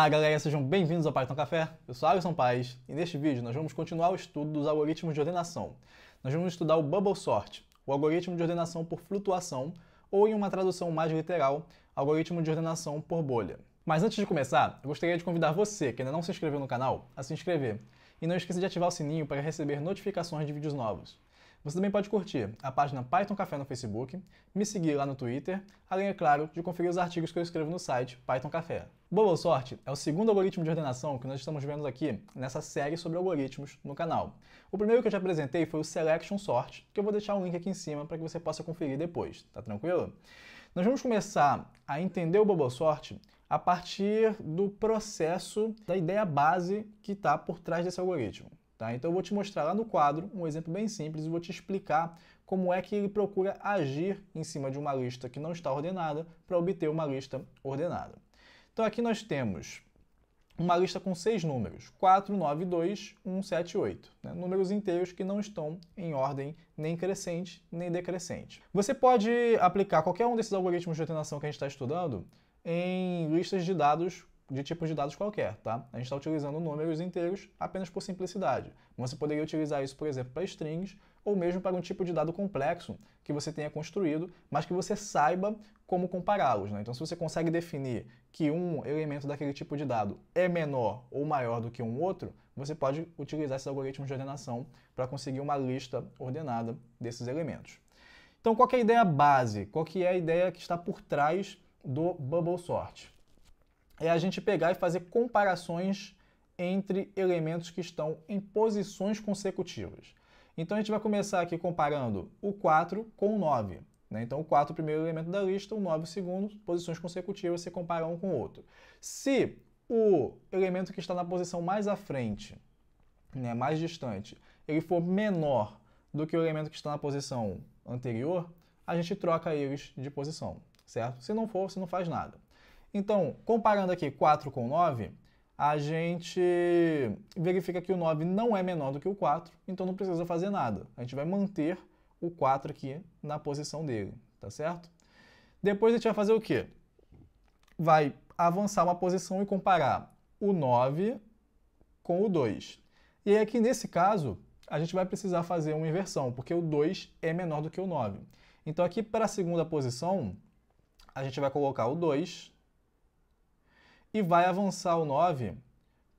Galera, sejam bem-vindos ao Python Café. Eu sou Alisson Paes e neste vídeo nós vamos continuar o estudo dos algoritmos de ordenação. Nós vamos estudar o Bubble Sort, o algoritmo de ordenação por flutuação, ou em uma tradução mais literal, algoritmo de ordenação por bolha. Mas antes de começar, eu gostaria de convidar você, que ainda não se inscreveu no canal, a se inscrever. E não esqueça de ativar o sininho para receber notificações de vídeos novos. Você também pode curtir a página Python Café no Facebook, me seguir lá no Twitter, além, é claro, de conferir os artigos que eu escrevo no site Python Café. Bubble Sort é o segundo algoritmo de ordenação que nós estamos vendo aqui nessa série sobre algoritmos no canal. O primeiro que eu te apresentei foi o Selection Sort, que eu vou deixar um link aqui em cima para que você possa conferir depois, tá tranquilo? Nós vamos começar a entender o Bubble Sort a partir do processo, da ideia base que está por trás desse algoritmo. Tá? Então eu vou te mostrar lá no quadro um exemplo bem simples e vou te explicar como é que ele procura agir em cima de uma lista que não está ordenada para obter uma lista ordenada. Então aqui nós temos uma lista com 6 números, 4, 9, 2, 1, 7, 8. Né? Números inteiros que não estão em ordem nem crescente nem decrescente. Você pode aplicar qualquer um desses algoritmos de ordenação que a gente está estudando em listas de dados de tipos de dados qualquer, tá? A gente está utilizando números inteiros apenas por simplicidade. Você poderia utilizar isso, por exemplo, para strings, ou mesmo para um tipo de dado complexo que você tenha construído, mas que você saiba como compará-los, né? Então, se você consegue definir que um elemento daquele tipo de dado é menor ou maior do que um outro, você pode utilizar esses algoritmos de ordenação para conseguir uma lista ordenada desses elementos. Então, qual que é a ideia base? Qual que é a ideia que está por trás do Bubble Sort? É a gente pegar e fazer comparações entre elementos que estão em posições consecutivas. Então a gente vai começar aqui comparando o 4 com o 9. Né? Então o 4 é o primeiro elemento da lista, o 9 é o segundo, posições consecutivas você compara um com o outro. Se o elemento que está na posição mais à frente, né, mais distante, ele for menor do que o elemento que está na posição anterior, a gente troca eles de posição, certo? Se não for, você não faz nada. Então, comparando aqui 4 com 9, a gente verifica que o 9 não é menor do que o 4, então não precisa fazer nada. A gente vai manter o 4 aqui na posição dele, tá certo? Depois a gente vai fazer o quê? Vai avançar uma posição e comparar o 9 com o 2. E aí aqui nesse caso, a gente vai precisar fazer uma inversão, porque o 2 é menor do que o 9. Então aqui para a segunda posição, a gente vai colocar o 2 e vai avançar o 9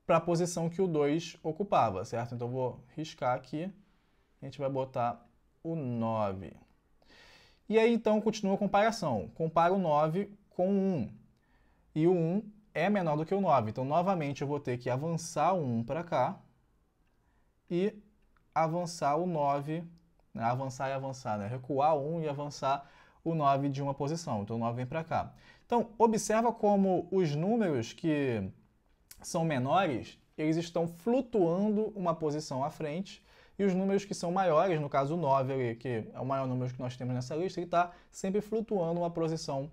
para a posição que o 2 ocupava, certo? Então eu vou riscar aqui, a gente vai botar o 9. E aí então continua a comparação. Compara o 9 com o 1. E o 1 é menor do que o 9. Então novamente eu vou ter que avançar o 1 para cá e avançar o 9, né? Avançar e avançar, né? Recuar o 1 e avançar o 9 de uma posição. Então o 9 vem para cá. Então, observa como os números que são menores, eles estão flutuando uma posição à frente, e os números que são maiores, no caso o 9, ali, que é o maior número que nós temos nessa lista, ele está sempre flutuando uma posição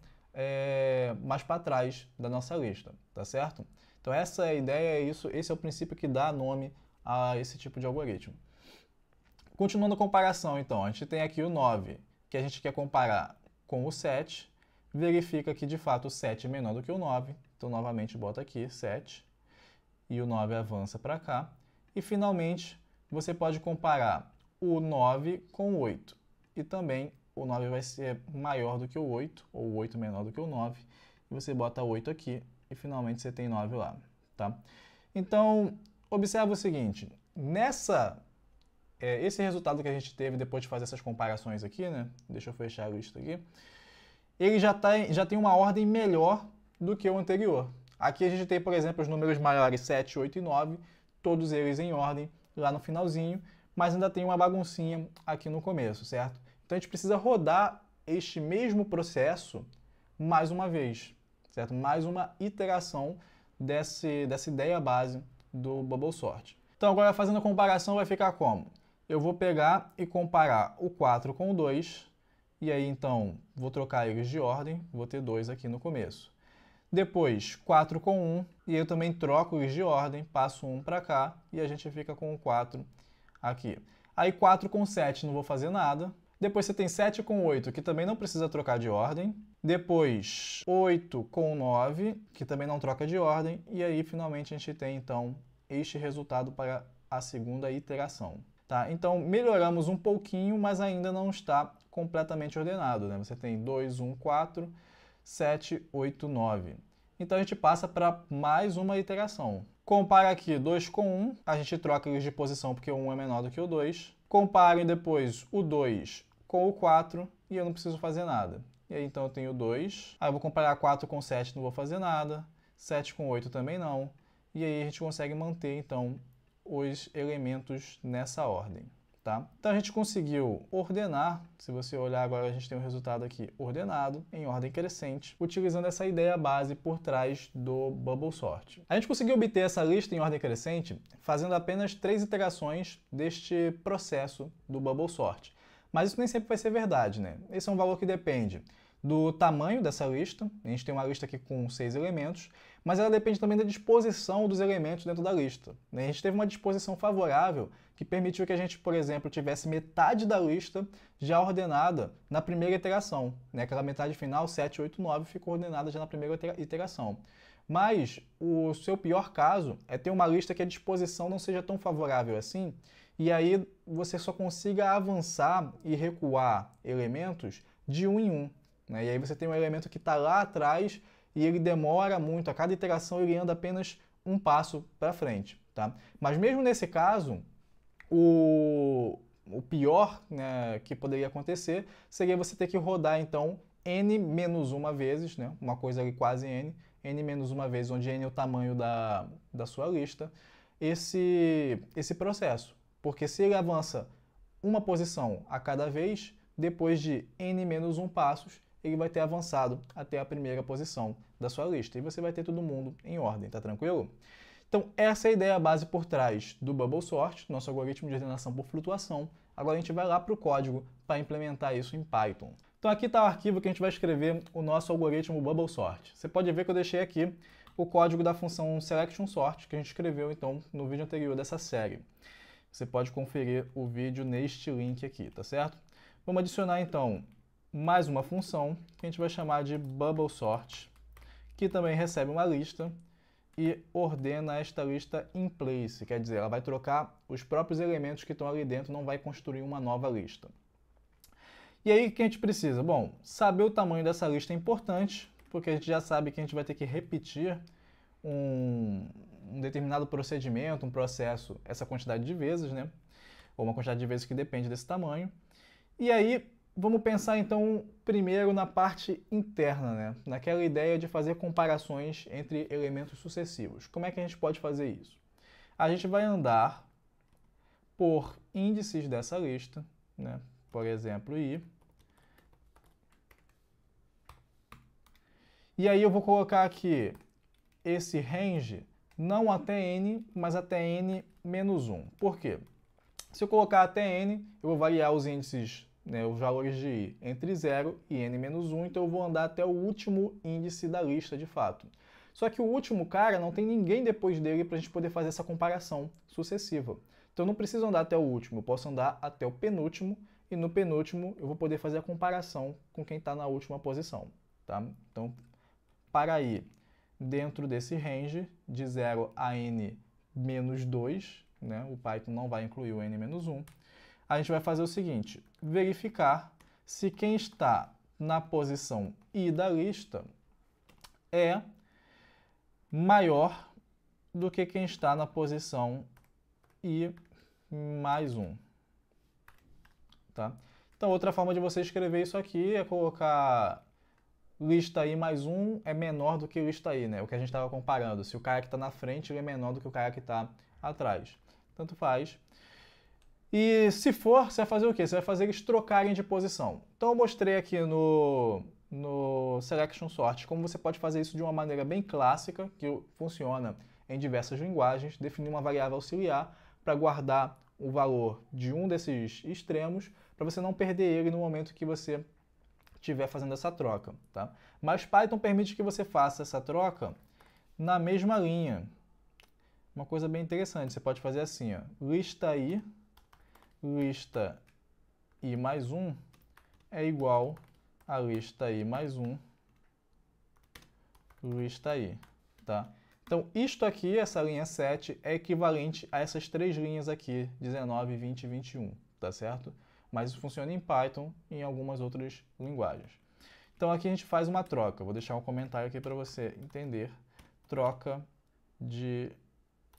mais para trás da nossa lista, tá certo? Então essa é a ideia, esse é o princípio que dá nome a esse tipo de algoritmo. Continuando a comparação, então, a gente tem aqui o 9, que a gente quer comparar com o 7, verifica que de fato o 7 é menor do que o 9, então novamente bota aqui 7, e o 9 avança para cá, e finalmente você pode comparar o 9 com o 8, e também o 9 vai ser maior do que o 8, ou o 8 menor do que o 9, e você bota 8 aqui, e finalmente você tem 9 lá, tá? Então, observa o seguinte, esse resultado que a gente teve depois de fazer essas comparações aqui, né? Deixa eu fechar a lista aqui. Ele já tem uma ordem melhor do que o anterior. Aqui a gente tem, por exemplo, os números maiores 7, 8 e 9, todos eles em ordem lá no finalzinho, mas ainda tem uma baguncinha aqui no começo, certo? Então a gente precisa rodar este mesmo processo mais uma vez, certo? Mais uma iteração dessa ideia base do Bubble Sort. Então agora fazendo a comparação vai ficar como? Eu vou pegar e comparar o 4 com o 2, e aí então vou trocar eles de ordem, vou ter 2 aqui no começo. Depois 4 com 1, e eu também troco eles de ordem, passo 1 para cá, e a gente fica com o 4 aqui. Aí 4 com 7 não vou fazer nada, Depois você tem 7 com 8, que também não precisa trocar de ordem. Depois 8 com 9, que também não troca de ordem. E aí, finalmente, a gente tem, então, este resultado para a segunda iteração. Tá? Então, melhoramos um pouquinho, mas ainda não está completamente ordenado, né? Você tem 2, 1, 4, 7, 8, 9. Então, a gente passa para mais uma iteração. Compara aqui 2 com 1, a gente troca eles de posição porque o 1 é menor do que o 2. Comparem depois o 2 com o 4 e eu não preciso fazer nada. E aí, então, eu tenho 2. Aí eu vou comparar 4 com 7, não vou fazer nada. 7 com 8 também não. E aí a gente consegue manter, então, os elementos nessa ordem. Tá? Então, a gente conseguiu ordenar. Se você olhar agora, a gente tem um resultado aqui ordenado, em ordem crescente, utilizando essa ideia base por trás do Bubble Sort. A gente conseguiu obter essa lista em ordem crescente fazendo apenas 3 iterações deste processo do Bubble Sort. Mas isso nem sempre vai ser verdade, né? Esse é um valor que depende do tamanho dessa lista. A gente tem uma lista aqui com 6 elementos, mas ela depende também da disposição dos elementos dentro da lista. A gente teve uma disposição favorável que permitiu que a gente, por exemplo, tivesse metade da lista já ordenada na primeira iteração. Aquela metade final, 7, 8, 9, ficou ordenada já na primeira iteração. Mas o seu pior caso é ter uma lista que a disposição não seja tão favorável assim, e aí você só consiga avançar e recuar elementos de um em um. E aí você tem um elemento que está lá atrás e ele demora muito, a cada iteração ele anda apenas um passo para frente. Tá? Mas mesmo nesse caso, o pior, né, que poderia acontecer seria você ter que rodar então n menos uma vezes, né, uma coisa ali quase n menos uma vez, onde n é o tamanho da sua lista, esse processo. Porque se ele avança uma posição a cada vez, depois de n menos 1 passos, ele vai ter avançado até a primeira posição da sua lista. E você vai ter todo mundo em ordem, tá tranquilo? Então, essa é a ideia base por trás do Bubble Sort, nosso algoritmo de ordenação por flutuação. Agora a gente vai lá para o código para implementar isso em Python. Então aqui está o arquivo que a gente vai escrever o nosso algoritmo Bubble Sort. Você pode ver que eu deixei aqui o código da função SelectionSort, que a gente escreveu então no vídeo anterior dessa série. Você pode conferir o vídeo neste link aqui, tá certo? Vamos adicionar então mais uma função que a gente vai chamar de Bubble Sort, que também recebe uma lista e ordena esta lista in place, quer dizer, ela vai trocar os próprios elementos que estão ali dentro, não vai construir uma nova lista. E aí, o que a gente precisa? Bom, saber o tamanho dessa lista é importante, porque a gente já sabe que a gente vai ter que repetir um determinado procedimento, um processo, essa quantidade de vezes, né? Ou uma quantidade de vezes que depende desse tamanho. E aí, vamos pensar então primeiro na parte interna, né? Naquela ideia de fazer comparações entre elementos sucessivos. Como é que a gente pode fazer isso? A gente vai andar por índices dessa lista, né? Por exemplo, i. E aí eu vou colocar aqui esse range não até n, mas até n menos 1. Por quê? Se eu colocar até n, eu vou variar os índices, né, os valores de i entre 0 e n menos 1, então eu vou andar até o último índice da lista de fato. Só que o último cara não tem ninguém depois dele para a gente poder fazer essa comparação sucessiva. Então eu não preciso andar até o último, eu posso andar até o penúltimo, e no penúltimo eu vou poder fazer a comparação com quem está na última posição. Tá? Então, para ir dentro desse range de 0 a n menos 2, né, o Python não vai incluir o n menos 1, a gente vai fazer o seguinte, verificar se quem está na posição i da lista é maior do que quem está na posição i mais 1. Tá? Então, outra forma de você escrever isso aqui é colocar lista i mais 1 é menor do que lista i, né? O que a gente estava comparando. Se o cara que está na frente ele é menor do que o cara que está atrás. Tanto faz. E se for, você vai fazer o quê? Você vai fazer eles trocarem de posição. Então eu mostrei aqui no SelectionSort como você pode fazer isso de uma maneira bem clássica, que funciona em diversas linguagens, definir uma variável auxiliar para guardar o valor de um desses extremos, para você não perder ele no momento que você estiver fazendo essa troca. Tá? Mas Python permite que você faça essa troca na mesma linha. Uma coisa bem interessante, você pode fazer assim, ó, lista i mais 1, é igual a lista i mais 1, lista i, tá? Então, isto aqui, essa linha 7, é equivalente a essas três linhas aqui, 19, 20 e 21, tá certo? Mas isso funciona em Python e em algumas outras linguagens. Então, aqui a gente faz uma troca. Vou deixar um comentário aqui para você entender. Troca de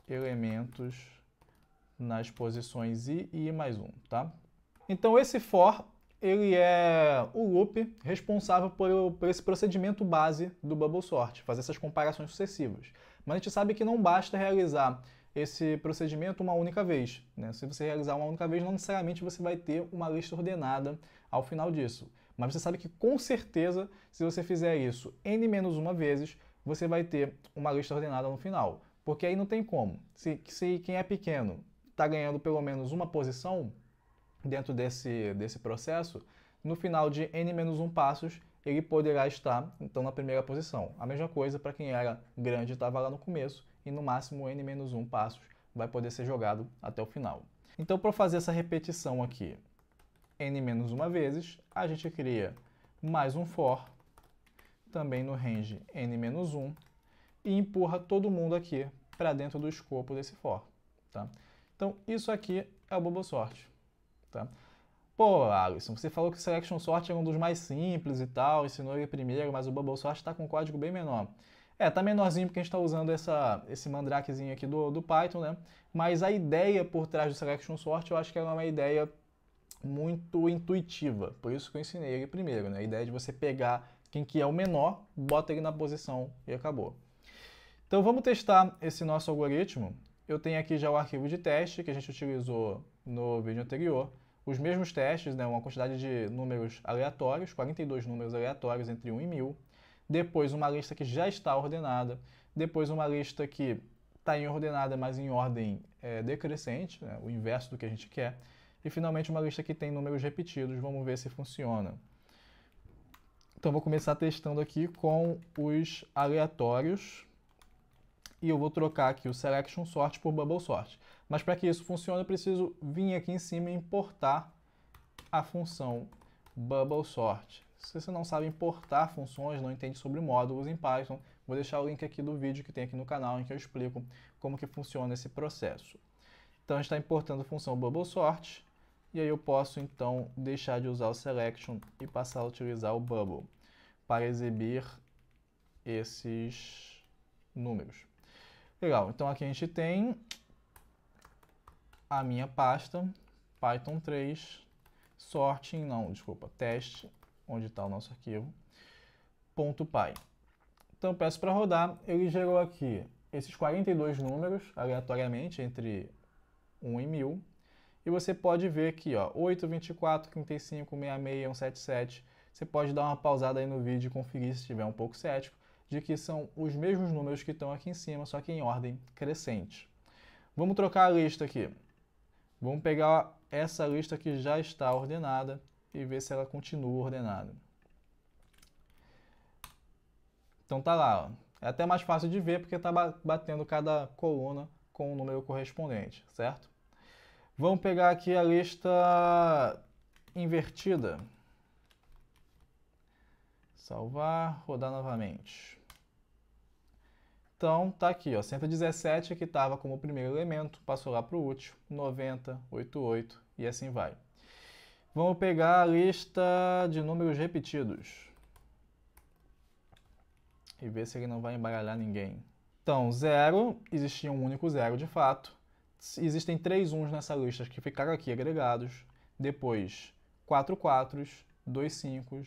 elementos nas posições i e i mais 1, tá? Então, esse for, ele é o loop responsável por esse procedimento base do bubble sort, fazer essas comparações sucessivas. Mas a gente sabe que não basta realizar esse procedimento uma única vez, né? Se você realizar uma única vez, não necessariamente você vai ter uma lista ordenada ao final disso. Mas você sabe que, com certeza, se você fizer isso n-1 vezes, você vai ter uma lista ordenada no final. Porque aí não tem como. Se quem é pequeno está ganhando pelo menos uma posição dentro desse processo, no final de n-1 passos, ele poderá estar, então, na primeira posição. A mesma coisa para quem era grande e estava lá no começo, e no máximo n-1 passos vai poder ser jogado até o final. Então, para fazer essa repetição aqui, n-1 vezes, a gente cria mais um for, também no range n-1, e empurra todo mundo aqui para dentro do escopo desse for. Tá? Então, isso aqui é o bubble sort. Tá? Pô, Alisson, você falou que o selection sort é um dos mais simples e tal, ensinou ele primeiro, mas o bubble sort está com um código bem menor. Tá menorzinho porque a gente está usando esse mandrakezinho aqui do Python, né? Mas a ideia por trás do selection sort, eu acho que é uma ideia muito intuitiva, por isso que eu ensinei ele primeiro, né? A ideia de você pegar quem que é o menor, bota ele na posição e acabou. Então vamos testar esse nosso algoritmo. Eu tenho aqui já o arquivo de teste que a gente utilizou no vídeo anterior. Os mesmos testes, né? Uma quantidade de números aleatórios, 42 números aleatórios entre 1 e 1000. Depois uma lista que já está ordenada. Depois uma lista que está em ordenada, mas em ordem decrescente, né? O inverso do que a gente quer. E finalmente uma lista que tem números repetidos. Vamos ver se funciona. Então vou começar testando aqui com os aleatórios. E eu vou trocar aqui o selection sort por bubble sort. Mas para que isso funcione, eu preciso vir aqui em cima e importar a função bubble sort. Se você não sabe importar funções, não entende sobre módulos em Python, vou deixar o link aqui do vídeo que tem aqui no canal em que eu explico como que funciona esse processo. Então a gente está importando a função bubble sort, e aí eu posso então deixar de usar o selection e passar a utilizar o bubble para exibir esses números. Legal, então aqui a gente tem a minha pasta Python 3 sorting, não, desculpa, teste, onde está o nosso arquivo, .py. Então eu peço para rodar, ele gerou aqui esses 42 números aleatoriamente entre 1 e 1000, e você pode ver aqui, ó, 8, 24, 35, 66, 177. Você pode dar uma pausada aí no vídeo e conferir se estiver um pouco cético, de que são os mesmos números que estão aqui em cima, só que em ordem crescente. Vamos trocar a lista aqui. Vamos pegar essa lista que já está ordenada e ver se ela continua ordenada. Então tá lá, ó. É até mais fácil de ver porque está batendo cada coluna com o número correspondente, certo? Vamos pegar aqui a lista invertida. Salvar, rodar novamente. Então, tá aqui, ó, 117 que estava como primeiro elemento, passou lá para o último, 90, 88 e assim vai. Vamos pegar a lista de números repetidos e ver se ele não vai embaralhar ninguém. Então, 0, existia um único 0 de fato. Existem 3 1s nessa lista que ficaram aqui agregados. Depois, 4 4s, 2 5s,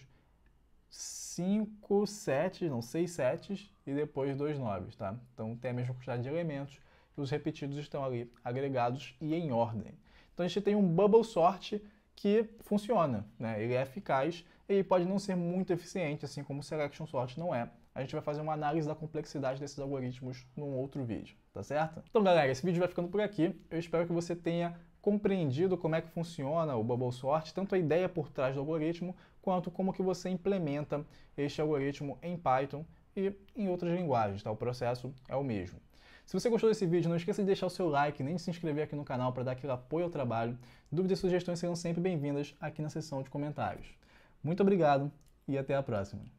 5 7s, não, 6 7s e depois 2 9s, tá? Então tem a mesma quantidade de elementos e os repetidos estão ali agregados e em ordem. Então a gente tem um bubble sort que funciona, né? Ele é eficaz, ele pode não ser muito eficiente, assim como o selection sort não é. A gente vai fazer uma análise da complexidade desses algoritmos num outro vídeo, tá certo? Então galera, esse vídeo vai ficando por aqui. Eu espero que você tenha compreendido como é que funciona o bubble sort, tanto a ideia por trás do algoritmo, quanto como que você implementa este algoritmo em Python e em outras linguagens, tá? O processo é o mesmo. Se você gostou desse vídeo, não esqueça de deixar o seu like, nem de se inscrever aqui no canal para dar aquele apoio ao trabalho. Dúvidas e sugestões serão sempre bem-vindas aqui na seção de comentários. Muito obrigado e até a próxima!